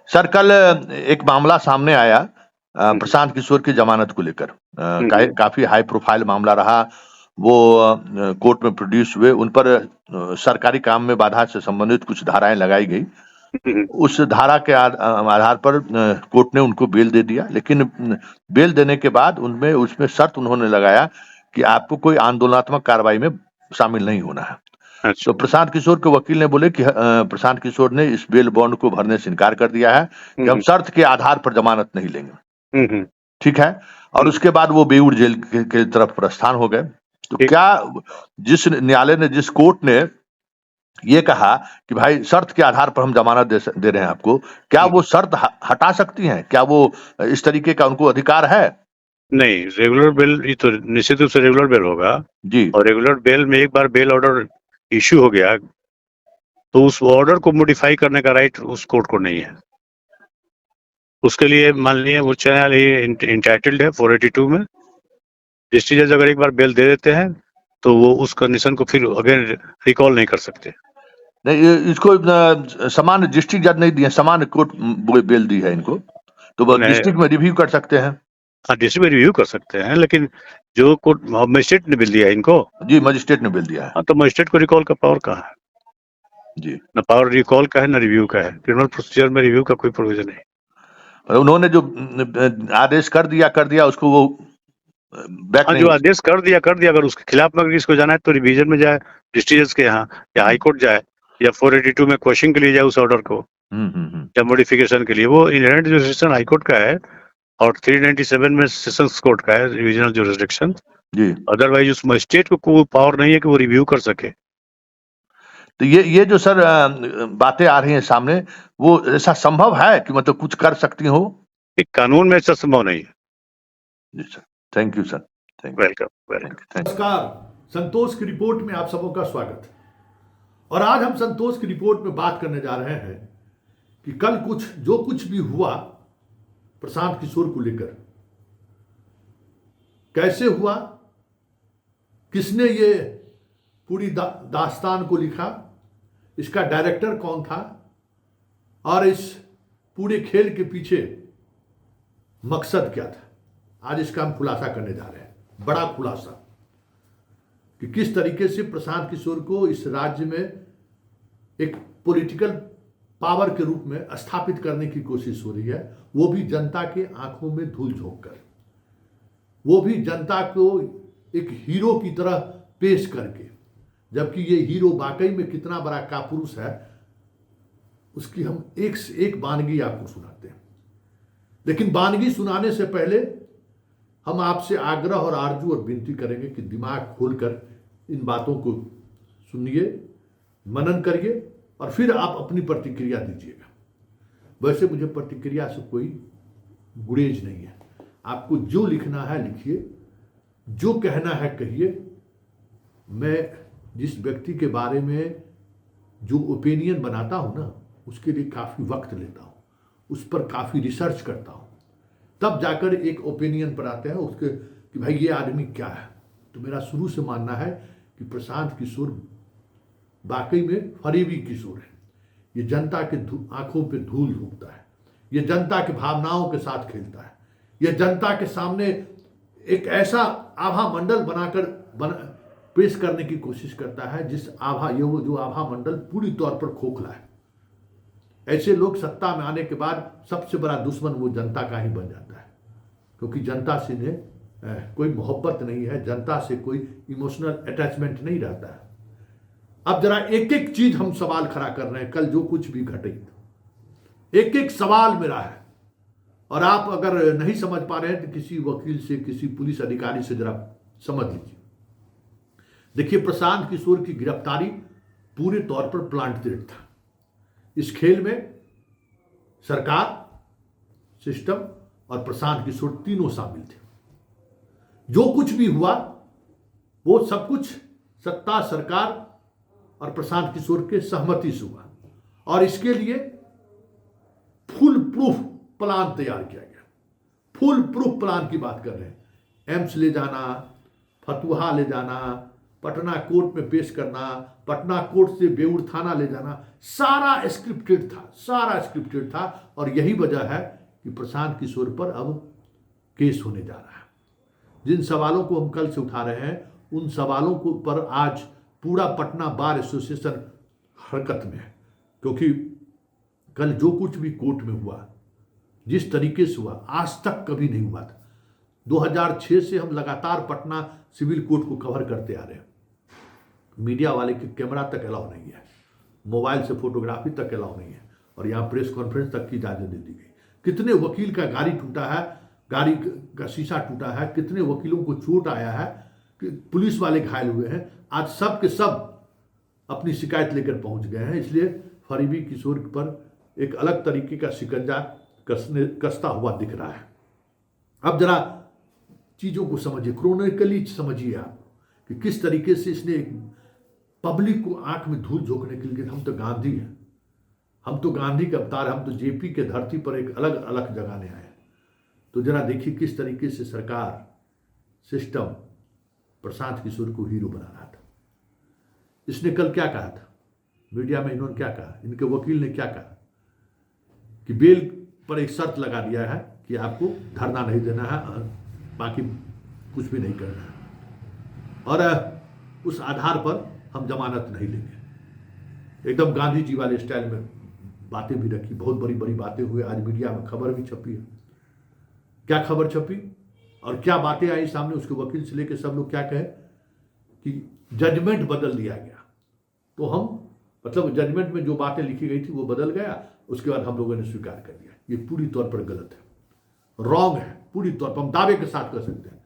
Sir कल एक मामला सामने आया प्रशांत किशोर की जमानत को लेकर। काफी हाई प्रोफाइल मामला रहा। वो कोर्ट में प्रोड्यूस हुए, उन पर सरकारी काम में बाधा से संबंधित कुछ धाराएं लगाई गई। उस धारा के आधार पर कोर्ट ने उनको बेल दे दिया, लेकिन बेल देने के बाद उनमें उसमें शर्त उन्होंने लगाया कि आपको कोई आंदोलनात्मक कार्रवाई में शामिल नहीं होना है। तो प्रशांत किशोर के वकील ने बोले कि प्रशांत किशोर ने इस बेल बॉन्ड को भरने से इनकार कर दिया है कि हम शर्त के आधार पर जमानत नहीं लेंगे। ठीक है। और उसके बाद वो बेऊर जेल के तरफ प्रस्थान हो गए। तो क्या जिस न्यायालय ने, जिस कोर्ट ने ये कहा कि भाई शर्त के आधार पर हम जमानत दे रहे हैं आपको, क्या वो शर्त हटा सकती हैं? क्या वो इस तरीके का उनको अधिकार है? नहीं, रेगुलर बेल ये तो निश्चित रूप से रेगुलर बेल होगा जी। और रेगुलर बेल में एक बार बेल ऑर्डर इश्यू हो गया तो उस ऑर्डर को मॉडिफाई करने का राइट उस कोर्ट को नहीं है। उसके लिए मान लीजिए उच्च न्यायालय इंटाइटल्ड है 482 में। डिस्ट्रिक्ट जज अगर एक बार बेल दे देते हैं तो वो उस कंडीशन को फिर अगेन रिकॉल नहीं कर सकते। नहीं, इसको सामान्य डिस्ट्रिक्ट जज नहीं दिए, सामान्य कोर्ट बेल दी है इनको, तो वो डिस्ट्रिक्ट में रिव्यू कर सकते हैं। हाँ, डिस्ट्रिक्ट में रिव्यू कर सकते हैं, लेकिन जो कोर्ट मजिस्ट्रेट ने बिल दिया इनको। जी, मजिस्ट्रेट ने बिल दिया है। हाँ, तो मजिस्ट्रेट को रिकॉल का पावर कहाँ है? जी, न पावर रिकॉल का है न रिव्यू का है। क्रिमिनल प्रोसीजर में रिव्यू का कोई प्रोविजन नहीं। उन्होंने जो आदेश कर दिया उसको वो बैक हाँ, नहीं। जो आदेश कर दिया अगर उसके खिलाफ में इसको जाना है तो रिवीजन में जाए डिस्ट्रिक्ट जज के यहाँ, या हाई कोर्ट जाए, या 482 में क्वेश्चन के लिए जाए उस ऑर्डर को, या मॉडिफिकेशन के लिए। वो इनहेरेंट जुरिस्डिक्शन हाई कोर्ट का है और 397 में सेशंस कोर्ट का है रिविजनल जुरिस्डिक्शन। जी। अदरवाइज उस मजिस्ट्रेट को पावर नहीं है कि वो रिव्यू कर सके। तो ये जो सर बातें आ रही हैं सामने, वो ऐसा संभव है कि मतलब कुछ कर सकती हो? एक कानून में ऐसा संभव नहीं है। जी sir, thank you sir, thank welcome. नमस्कार, संतोष की रिपोर्ट में आप सबों का स्वागत। और आज हम संतोष की रिपोर्ट में बात करने जा रहे हैं कि कल जो कुछ भी हुआ प्रशांत किशोर को लेकर, कैसे हुआ, किसने ये पूरी दास्तान को लिखा, इसका डायरेक्टर कौन था, और इस पूरे खेल के पीछे मकसद क्या था। आज इसका हम खुलासा करने जा रहे हैं, बड़ा खुलासा, कि किस तरीके से प्रशांत किशोर को इस राज्य में एक पॉलिटिकल पावर के रूप में स्थापित करने की कोशिश हो रही है, वो भी जनता के आंखों में धूल झोंक कर, वो भी जनता को एक हीरो की तरह पेश करके। जबकि ये हीरो वाकई में कितना बड़ा कापुरुष है, उसकी हम एक से एक वानगी आपको सुनाते हैं। लेकिन वानगी सुनाने से पहले हम आपसे आग्रह और आरजू और विनती करेंगे कि दिमाग खोलकर इन बातों को सुनिए, मनन करिए और फिर आप अपनी प्रतिक्रिया दीजिएगा। वैसे मुझे प्रतिक्रिया से कोई गुरेज नहीं है, आपको जो लिखना है लिखिए, जो कहना है कहिए। मैं जिस व्यक्ति के बारे में जो ओपिनियन बनाता हूं ना, उसके लिए काफ़ी वक्त लेता हूं, उस पर काफ़ी रिसर्च करता हूं, तब जाकर एक ओपिनियन पर आते हैं उसके कि भाई ये आदमी क्या है। तो मेरा शुरू से मानना है कि प्रशांत किशोर वाकई में फरेबी किशोर है। ये जनता के आंखों पे धूल झोंकता है, ये जनता के भावनाओं के साथ खेलता है, ये जनता के सामने एक ऐसा आभा मंडल बनाकर पेश करने की कोशिश करता है जिस वो जो आभा मंडल पूरी तौर पर खोखला है। ऐसे लोग सत्ता में आने के बाद सबसे बड़ा दुश्मन वो जनता का ही बन जाता है, क्योंकि जनता से इन्हें कोई मोहब्बत नहीं है, जनता से कोई इमोशनल अटैचमेंट नहीं रहता है। अब जरा एक एक चीज हम सवाल खड़ा कर रहे हैं, कल जो कुछ भी घटे एक एक सवाल मेरा है, और आप अगर नहीं समझ पा रहे हैं तो किसी वकील से, किसी पुलिस अधिकारी से जरा समझ लीजिए। देखिए, प्रशांत किशोर की गिरफ्तारी पूरे तौर पर प्लांटेड था। इस खेल में सरकार, सिस्टम और प्रशांत किशोर तीनों शामिल थे। जो कुछ भी हुआ वो सब कुछ सत्ता, सरकार और प्रशांत किशोर के सहमति से हुआ, और इसके लिए फुल प्रूफ प्लान तैयार किया गया। फुल प्रूफ प्लान की बात कर रहे हैं, एम्स ले जाना, फतुहा ले जाना, पटना कोर्ट में पेश करना, पटना कोर्ट से बेऊर थाना ले जाना, सारा स्क्रिप्टेड था। और यही वजह है कि प्रशांत किशोर पर अब केस होने जा रहा है। जिन सवालों को हम कल से उठा रहे हैं, उन सवालों को पर आज पूरा पटना बार एसोसिएशन हरकत में है, क्योंकि कल जो कुछ भी कोर्ट में हुआ, जिस तरीके से हुआ, आज तक कभी नहीं हुआ था। 2006 से हम लगातार पटना सिविल कोर्ट को कवर करते आ रहे हैं। मीडिया वाले के कैमरा तक अलाउ नहीं है, मोबाइल से फोटोग्राफी तक अलाउ नहीं है, और यहाँ प्रेस कॉन्फ्रेंस तक की इजाजत दे दी गई। कितने वकील का गाड़ी टूटा है, गाड़ी का शीशा टूटा है, कितने वकीलों को चोट आया है, कि पुलिस वाले घायल हुए हैं। आज सब के सब अपनी शिकायत लेकर पहुंच गए हैं। इसलिए फरीबी किशोर पर एक अलग तरीके का शिकंजा कसता हुआ दिख रहा है। अब जरा चीज़ों को समझिए, क्रोनिकली समझिए आप कि किस तरीके से इसने पब्लिक को आंख में धूल झोंकने के लिए, हम तो गांधी हैं, हम तो गांधी के अवतार, हम तो जेपी के धरती पर एक अलग अलग जगाने आए हैं। तो जरा देखिए किस तरीके से सरकार, सिस्टम प्रशांत किशोर को हीरो बना रहा था। इसने कल क्या कहा था मीडिया में, इन्होंने क्या कहा, इनके वकील ने क्या कहा कि बेल पर एक शर्त लगा दिया है कि आपको धरना नहीं देना है, बाकी कुछ भी नहीं करना है, और उस आधार पर हम जमानत नहीं लेंगे। एकदम गांधी जी वाले स्टाइल में बातें भी रखी, बहुत बड़ी बड़ी बातें हुई। आज मीडिया में खबर भी छपी है। क्या खबर छपी और क्या बातें आई सामने, उसके वकील से लेकर सब लोग क्या कहे कि जजमेंट बदल दिया गया। तो हम मतलब जजमेंट में जो बातें लिखी गई थी वो बदल गया, उसके बाद हम लोगों ने स्वीकार कर लिया। ये पूरी तौर पर गलत है, रॉन्ग है, पूरी तौर पर हम दावे के साथ कर सकते हैं।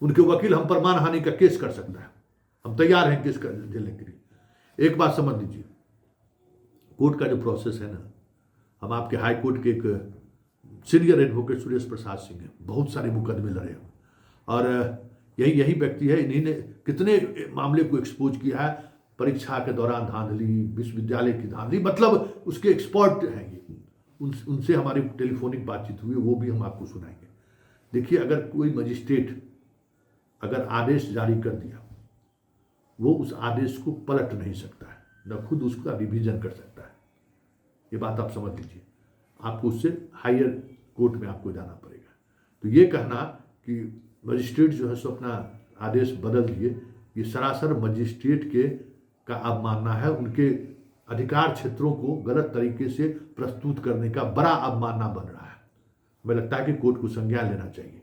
उनके वकील हम पर मानहानि का केस कर सकता है, हम तैयार हैं केस झेलने के लिए। एक बात समझ लीजिए, कोर्ट का जो प्रोसेस है ना, हम आपके हाई कोर्ट के एक सीनियर एडवोकेट सुरेश प्रसाद सिंह हैं, बहुत सारे मुकदमे लड़े हैं, और यही व्यक्ति है, इन्हीं ने कितने मामले को एक्सपोज किया है। परीक्षा के दौरान धांधली, विश्वविद्यालय की धांधली, मतलब उसके एक्सपर्ट हैं ये। उनसे हमारी टेलीफोनिक बातचीत हुई, वो भी हम आपको सुनाएंगे। देखिए, अगर कोई मजिस्ट्रेट अगर आदेश जारी कर दिया, वो उस आदेश को पलट नहीं सकता है, न खुद उसका रिवीजन कर सकता है। ये बात आप समझ लीजिए, आपको उससे हायर कोर्ट में आपको जाना पड़ेगा। तो ये कहना कि मजिस्ट्रेट जो है सो अपना आदेश बदल दिए, ये सरासर मजिस्ट्रेट के का अवमानना है, उनके अधिकार क्षेत्रों को गलत तरीके से प्रस्तुत करने का बड़ा अवमानना बन रहा है। हमें लगता है कि कोर्ट को संज्ञान लेना चाहिए।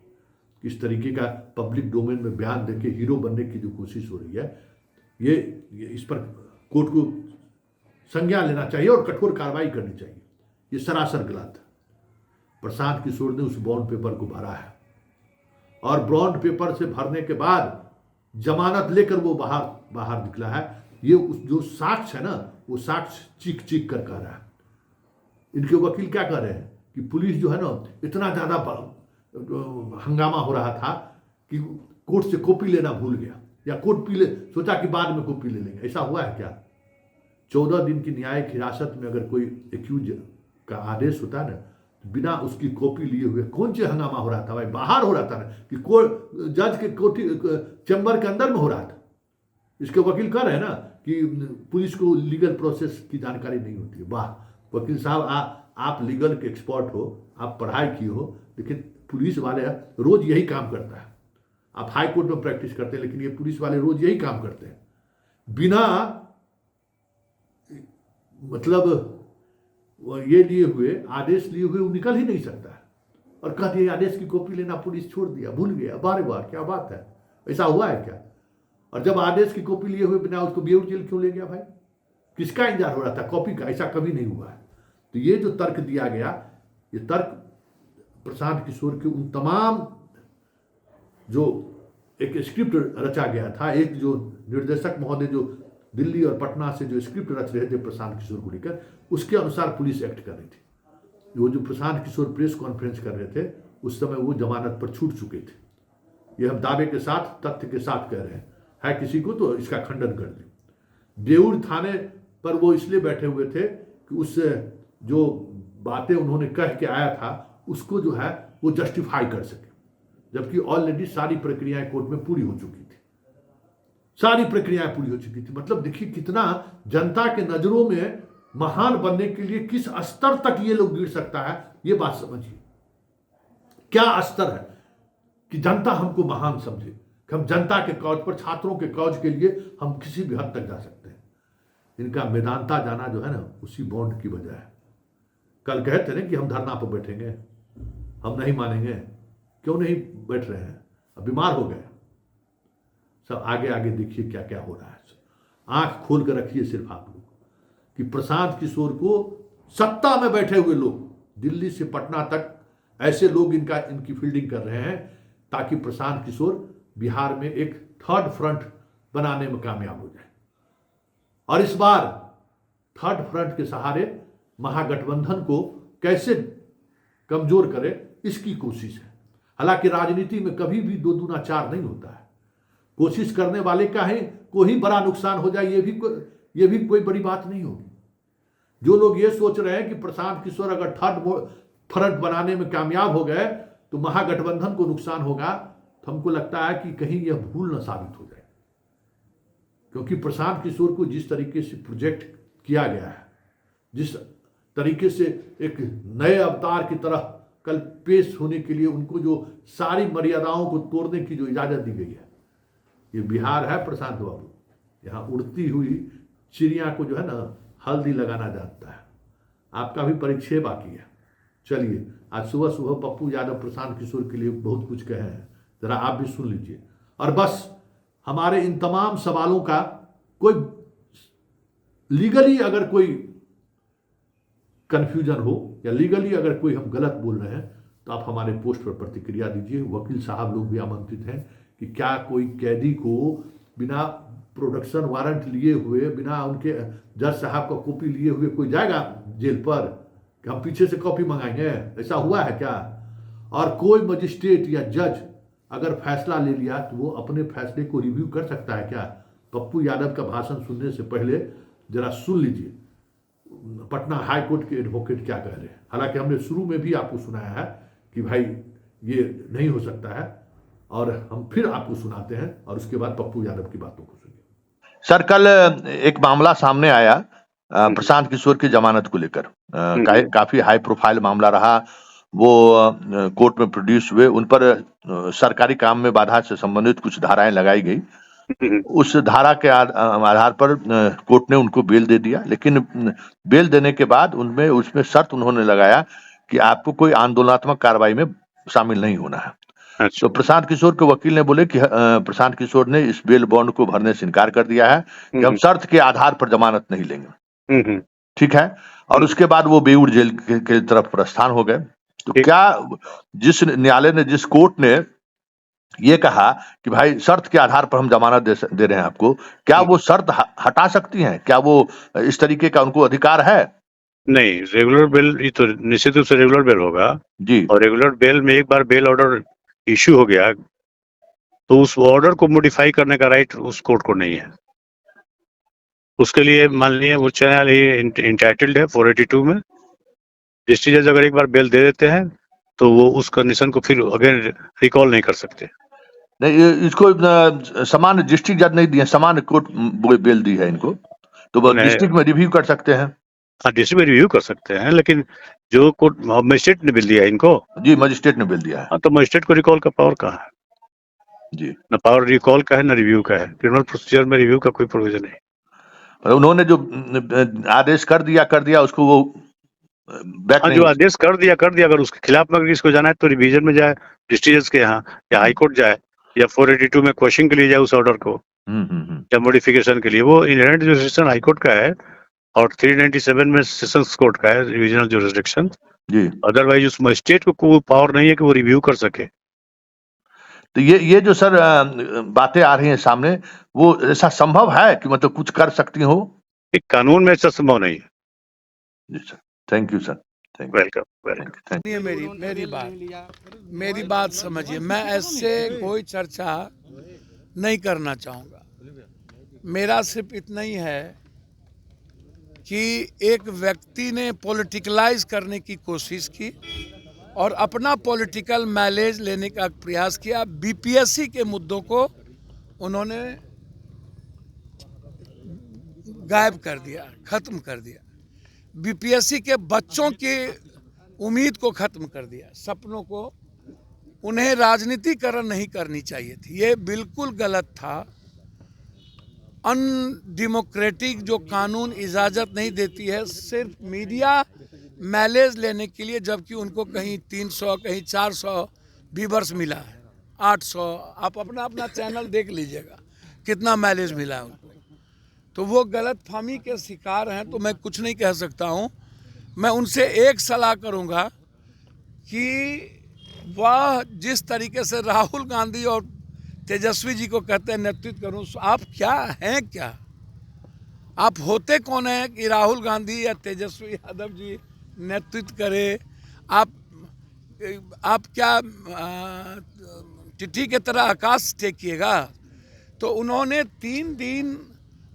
इस तरीके का पब्लिक डोमेन में बयान देके हीरो बनने की जो कोशिश हो रही है, ये इस पर कोर्ट को संज्ञान लेना चाहिए और कठोर कार्रवाई करनी चाहिए। ये सरासर गलत है। प्रशांत किशोर ने उस बॉन्ड पेपर को भरा है, और बॉन्ड पेपर से भरने के बाद जमानत लेकर वो बाहर निकला है। ये जो साक्ष्य है ना, वो साक्ष्य चीख कर कह रहा है। इनके वकील क्या कह रहे हैं कि पुलिस जो है ना, इतना ज़्यादा हंगामा हो रहा था कि कोर्ट से कॉपी लेना भूल गया, या सोचा कि बाद में कॉपी ले लेंगे। ऐसा हुआ है क्या? 14 दिन की न्यायिक हिरासत में अगर कोई एक्यूज का आदेश होता है ना, तो बिना उसकी कॉपी लिए हुए कौन से हंगामा हो रहा था भाई? बाहर हो रहा था ना, कि जज के कोठी चैम्बर के अंदर में हो रहा था। इसके वकील कह रहे हैं ना कि पुलिस को लीगल प्रोसेस की जानकारी नहीं होती है। वाह वकील साहब, आप लीगल के एक्सपर्ट हो, आप पढ़ाई किए हो, लेकिन पुलिस वाले रोज यही काम करता है। आप हाई कोर्ट में प्रैक्टिस करते हैं, लेकिन ये पुलिस वाले रोज यही काम करते हैं, बिना मतलब ये लिए हुए, आदेश लिए हुए वो निकल ही नहीं सकता है। और कहते हैं आदेश की कॉपी लेना पुलिस छोड़ दिया, भूल गया। बार क्या बात है? ऐसा हुआ है क्या? और जब आदेश की कॉपी लिए हुए बिना उसको बेऊर जेल क्यों ले गया भाई? किसका इंतजार हो रहा था? कॉपी का? ऐसा कभी नहीं हुआ है। तो ये जो तर्क दिया गया, ये तर्क प्रशांत किशोर के उन तमाम जो एक स्क्रिप्ट रचा गया था, एक जो निर्देशक महोदय जो दिल्ली और पटना से जो स्क्रिप्ट रच रहे थे प्रशांत किशोर को लेकर, उसके अनुसार पुलिस एक्ट कर रही थी। वो जो प्रशांत किशोर प्रेस कॉन्फ्रेंस कर रहे थे, उस समय वो जमानत पर छूट चुके थे। ये हम दावे के साथ, तथ्य के साथ कह रहे हैं। है किसी को तो इसका खंडन कर दें। बेऊर थाने पर वो इसलिए बैठे हुए थे कि उस जो बातें उन्होंने कह के आया था, उसको जो है वो जस्टिफाई कर सके, जबकि ऑलरेडी सारी प्रक्रियाएं कोर्ट में पूरी हो चुकी थी। सारी प्रक्रियाएं पूरी हो चुकी थी। मतलब देखिए कितना जनता के नजरों में महान बनने के लिए किस स्तर तक ये लोग गिर सकता है, ये बात समझिए। क्या स्तर है कि जनता हमको महान समझे, कि हम जनता के कौज पर, छात्रों के कौज के लिए हम किसी भी हद तक जा सकते हैं। इनका मेदांता जाना जो है ना, उसी बॉन्ड की वजह है। कल कहते ना कि हम धरना पर बैठेंगे, हम नहीं मानेंगे। क्यों नहीं बैठ रहे हैं? अब बीमार हो गए सब। आगे आगे देखिए क्या क्या हो रहा है। आंख खोल कर रखिए सिर्फ आप लोग कि प्रशांत किशोर को सत्ता में बैठे हुए लोग दिल्ली से पटना तक ऐसे लोग इनकी फील्डिंग कर रहे हैं ताकि प्रशांत किशोर बिहार में एक थर्ड फ्रंट बनाने में कामयाब हो जाए। और इस बार थर्ड फ्रंट के सहारे महागठबंधन को कैसे कमजोर करे, इसकी कोशिश है। हालांकि राजनीति में कभी भी दो दूना चार नहीं होता है। कोशिश करने वाले का है को ही बड़ा नुकसान हो जाए, ये भी कोई बड़ी बात नहीं होगी। जो लोग ये सोच रहे हैं कि प्रशांत किशोर अगर थर्ड फ्रंट बनाने में कामयाब हो गए तो महागठबंधन को नुकसान होगा, तो हमको लगता है कि कहीं यह भूल न साबित हो जाए। क्योंकि प्रशांत किशोर को जिस तरीके से प्रोजेक्ट किया गया है, जिस तरीके से एक नए अवतार की तरह कल पेश होने के लिए उनको जो सारी मर्यादाओं को तोड़ने की जो इजाजत दी गई है, ये बिहार है प्रशांत बाबू। यहाँ उड़ती हुई चिड़िया को जो है ना हल्दी लगाना जानता है। आपका भी परिचय बाकी है। चलिए, आज सुबह सुबह पप्पू यादव प्रशांत किशोर के लिए बहुत कुछ कहे हैं, जरा आप भी सुन लीजिए। और बस हमारे इन तमाम सवालों का कोई लीगली अगर कोई कंफ्यूजन हो या लीगली अगर कोई हम गलत बोल रहे हैं तो आप हमारे पोस्ट पर प्रतिक्रिया दीजिए। वकील साहब लोग भी आमंत्रित हैं कि क्या कोई कैदी को बिना प्रोडक्शन वारंट लिए हुए, बिना उनके जज साहब का कॉपी लिए हुए कोई जाएगा जेल पर कि हम पीछे से कॉपी मंगाएंगे? ऐसा हुआ है क्या? और कोई मजिस्ट्रेट या जज अगर फैसला ले लिया तो वो अपने फैसले को रिव्यू कर सकता है क्या? पप्पू यादव का भाषण सुनने से पहले जरा सुन लीजिए पटना हाई कोर्ट के एडवोकेट क्या कह रहे हैं। हालांकि हमने शुरू में भी आपको सुनाया है कि भाई ये नहीं हो सकता है, और हम फिर आपको सुनाते हैं और उसके बाद पप्पू यादव की बातों को सुनिए। सर, कल एक मामला सामने आया प्रशांत किशोर की जमानत को लेकर। काफी हाई प्रोफाइल मामला रहा। वो कोर्ट में प्रोड्यूस हुए, उन पर सरकारी काम में बाधा से संबंधित कुछ धाराएं लगाई गई। उस धारा के आधार पर कोर्ट ने उनको बेल दे दिया, लेकिन बेल देने के बाद उसमें शर्त उन्होंने लगाया कि आपको कोई आंदोलनात्मक कार्रवाई में शामिल नहीं होना है। अच्छा। तो प्रशांत किशोर के वकील ने बोले कि प्रशांत किशोर ने इस बेल बॉन्ड को भरने से इनकार कर दिया है कि हम शर्त के आधार पर जमानत नहीं लेंगे। ठीक है। और उसके बाद वो बेऊर जेल के तरफ प्रस्थान हो गए। तो क्या जिस न्यायालय ने, जिस कोर्ट ने ये कहा कि भाई शर्त के आधार पर हम जमानत दे रहे हैं आपको, क्या वो शर्त हटा सकती हैं? क्या वो इस तरीके का उनको अधिकार है? नहीं, रेगुलर बेल ये तो निश्चित रूप से रेगुलर बेल होगा जी। और रेगुलर बेल में एक बार बेल ऑर्डर इश्यू हो गया तो उस ऑर्डर को मॉडिफाई करने का राइट उस कोर्ट को नहीं है। उसके लिए माननीय उच्च न्यायालय इंटाइटल्ड है 482 में। डिस्ट्रिक्ट जज अगर एक बार बेल दे देते हैं तो वो उस कंडीशन को फिर अगेन रिकॉल नहीं कर सकते। नहीं, इसको समान डिस्ट्रिक्ट जज नहीं दिए, समान कोर्ट बेल दी है इनको, तो वो डिस्ट्रिक्ट में रिव्यू कर सकते हैं। हाँ, डिस्ट्रिक्ट में रिव्यू कर सकते हैं, लेकिन जो कोर्ट मजिस्ट्रेट ने बिल दिया इनको। जी, मजिस्ट्रेट ने बिल दिया है। हाँ, तो मजिस्ट्रेट को रिकॉल का पावर कहाँ है? जी, न पावर रिकॉल का है न रिव्यू का है। क्रिमिनल प्रोसीजर में रिव्यू का कोई प्रोविजन नहीं। उन्होंने जो आदेश कर दिया उसको वो बैक हाँ, जो आदेश कर दिया अगर उसके खिलाफ में किसको जाना है तो रिवीजन में जाए डिस्ट्रिक्ट जज के यहाँ, या हाई कोर्ट जाए, या 482 में क्वेश्चन के लिए जाए उस ऑर्डर को, या मॉडिफिकेशन के लिए। वो इनहेरेंट जुरिस्डिक्शन हाई कोर्ट का है और 397 में सेशंस कोर्ट का है रिविजनल जुरिस्डिक्शन। जी। अदरवाइज उस मजिस्ट्रेट को कोई पावर नहीं है कि वो रिव्यू कर सके। तो ये जो सर बातें आ रही हैं सामने, वो ऐसा संभव है कि मतलब कुछ कर सकती हो? एक कानून में ऐसा संभव नहीं है। जी sir, thank you sir, welcome. मेरी बात समझिए, मैं ऐसे कोई चर्चा नहीं करना चाहूँगा। मेरा सिर्फ इतना ही है कि एक व्यक्ति ने पॉलिटिकलाइज करने की कोशिश की और अपना पॉलिटिकल माइलेज लेने का प्रयास किया। बीपीएससी के मुद्दों को उन्होंने गायब कर दिया, खत्म कर दिया। बीपीएससी के बच्चों की उम्मीद को खत्म कर दिया, सपनों को। उन्हें राजनीतिकरण नहीं करनी चाहिए थी, ये बिल्कुल गलत था। अनडेमोक्रेटिक जो कानून इजाज़त नहीं देती है सिर्फ मीडिया माइलेज लेने के लिए, जबकि उनको कहीं 300 कहीं 400 व्यूअर्स मिला है, 800। आप अपना अपना चैनल देख लीजिएगा कितना माइलेज मिला है उनको। तो वो गलत फहमी के शिकार हैं, तो मैं कुछ नहीं कह सकता हूँ। मैं उनसे एक सलाह करूँगा कि वह जिस तरीके से राहुल गांधी और तेजस्वी जी को कहते हैं नेतृत्व करूं, आप क्या हैं? क्या आप होते कौन हैं कि राहुल गांधी या तेजस्वी यादव जी नेतृत्व करे? आप क्या टिट्टी के तरह आकाश टेकिएगा? तो उन्होंने 3 दिन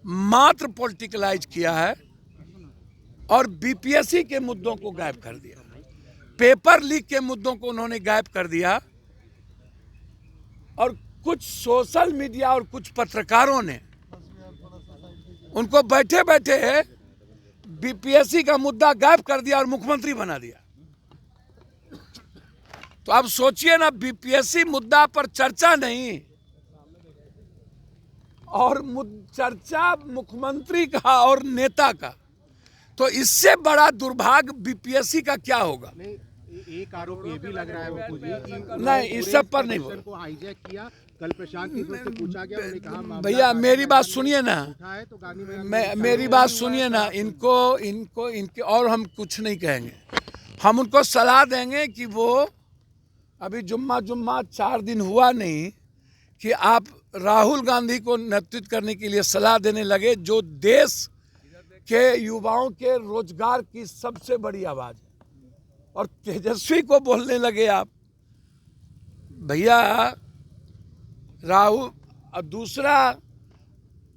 मात्र पॉलिटिकलाइज किया है और बीपीएससी के मुद्दों को गायब कर दिया, पेपर लीक के मुद्दों को उन्होंने गायब कर दिया। और कुछ सोशल मीडिया और कुछ पत्रकारों ने उनको बैठे बैठे बीपीएससी का मुद्दा गायब कर दिया और मुख्यमंत्री बना दिया। तो आप सोचिए ना, बीपीएससी मुद्दा पर चर्चा नहीं और चर्चा मुख्यमंत्री का और नेता का, तो इससे बड़ा दुर्भाग्य बीपीएससी का क्या होगा? एक आरोप ये भी लग रहा है बापू जी कि नहीं, इस सब पर नहीं बोल। को हाईजैक किया। कल प्रशांत किशोर से पूछा गया, उन्होंने कहा भैया मेरी बात सुनिए ना, है तो गांधी मैदान मेरी बात सुनिए ना। इनके और हम कुछ नहीं कहेंगे। हम उनको सलाह देंगे कि वो अभी जुम्मा 4 दिन हुआ नहीं कि आप राहुल गांधी को नेतृत्व करने के लिए सलाह देने लगे, जो देश के युवाओं के रोजगार की सबसे बड़ी आवाज है। और तेजस्वी को बोलने लगे आप। भैया राहुल, और दूसरा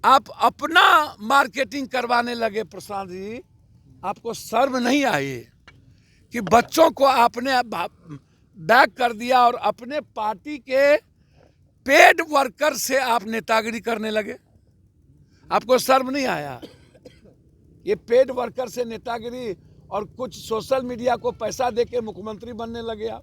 आप अपना मार्केटिंग करवाने लगे। प्रशांत जी, आपको शर्म नहीं आई कि बच्चों को आपने बैक कर दिया और अपने पार्टी के पेड वर्कर से आप नेतागिरी करने लगे? आपको शर्म नहीं आया? ये पेड वर्कर से नेतागिरी और कुछ सोशल मीडिया को पैसा देके मुख्यमंत्री बनने लगे आप।